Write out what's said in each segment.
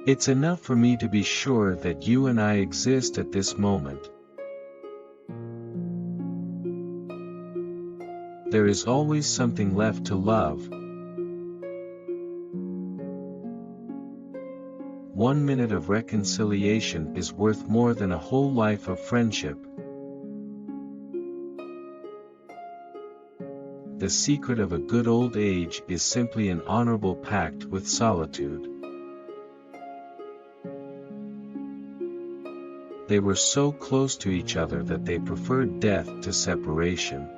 It's enough for me to be sure that you and I exist at this moment. There is always something left to love. 1 minute of reconciliation is worth more than a whole life of friendship. The secret of a good old age is simply an honorable pact with solitude. They were so close to each other that they preferred death to separation.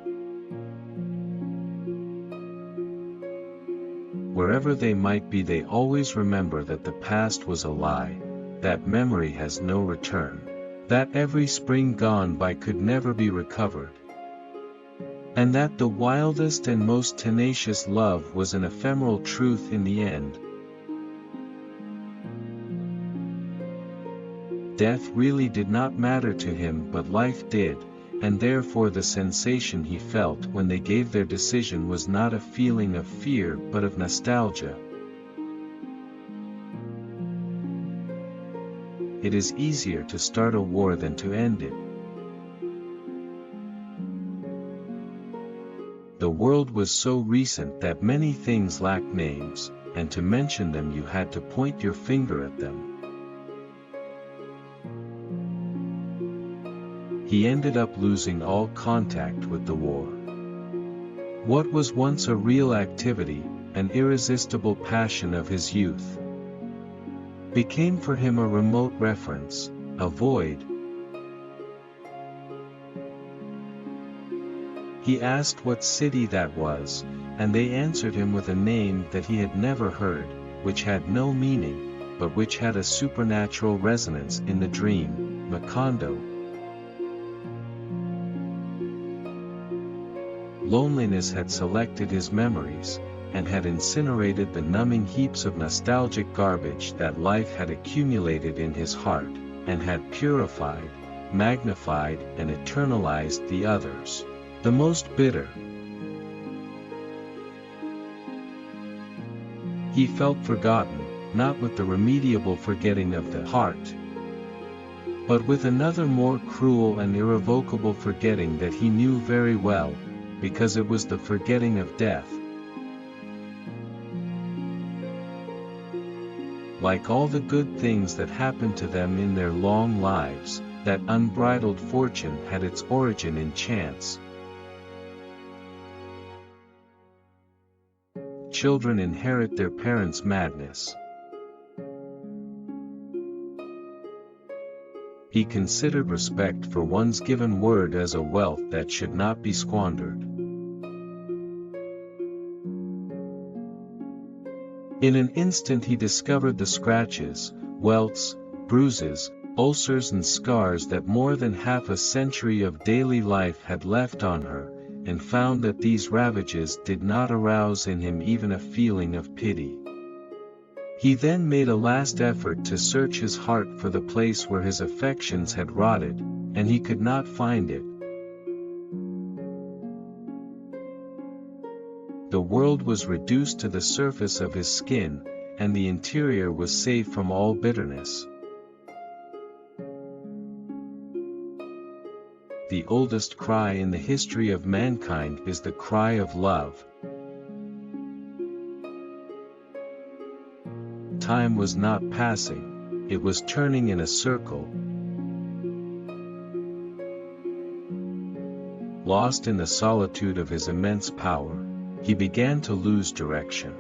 Wherever they might be, they always remember that the past was a lie, that memory has no return, that every spring gone by could never be recovered, and that the wildest and most tenacious love was an ephemeral truth in the end. Death really did not matter to him, but life did, and therefore the sensation he felt when they gave their decision was not a feeling of fear but of nostalgia. It is easier to start a war than to end it. The world was so recent that many things lacked names, and to mention them you had to point your finger at them. He ended up losing all contact with the war. What was once a real activity, an irresistible passion of his youth, became for him a remote reference, a void. He asked what city that was, and they answered him with a name that he had never heard, which had no meaning, but which had a supernatural resonance in the dream, Macondo. Loneliness had selected his memories, and had incinerated the numbing heaps of nostalgic garbage that life had accumulated in his heart, and had purified, magnified, and eternalized the others, the most bitter. He felt forgotten, not with the remediable forgetting of the heart, but with another more cruel and irrevocable forgetting that he knew very well, because it was the forgetting of death. Like all the good things that happened to them in their long lives, that unbridled fortune had its origin in chance. Children inherit their parents' madness. He considered respect for one's given word as a wealth that should not be squandered. In an instant he discovered the scratches, welts, bruises, ulcers and scars that more than half a century of daily life had left on her, and found that these ravages did not arouse in him even a feeling of pity. He then made a last effort to search his heart for the place where his affections had rotted, and he could not find it. The world was reduced to the surface of his skin, and the interior was safe from all bitterness. The oldest cry in the history of mankind is the cry of love. Time was not passing, it was turning in a circle. Lost in the solitude of his immense power, he began to lose direction.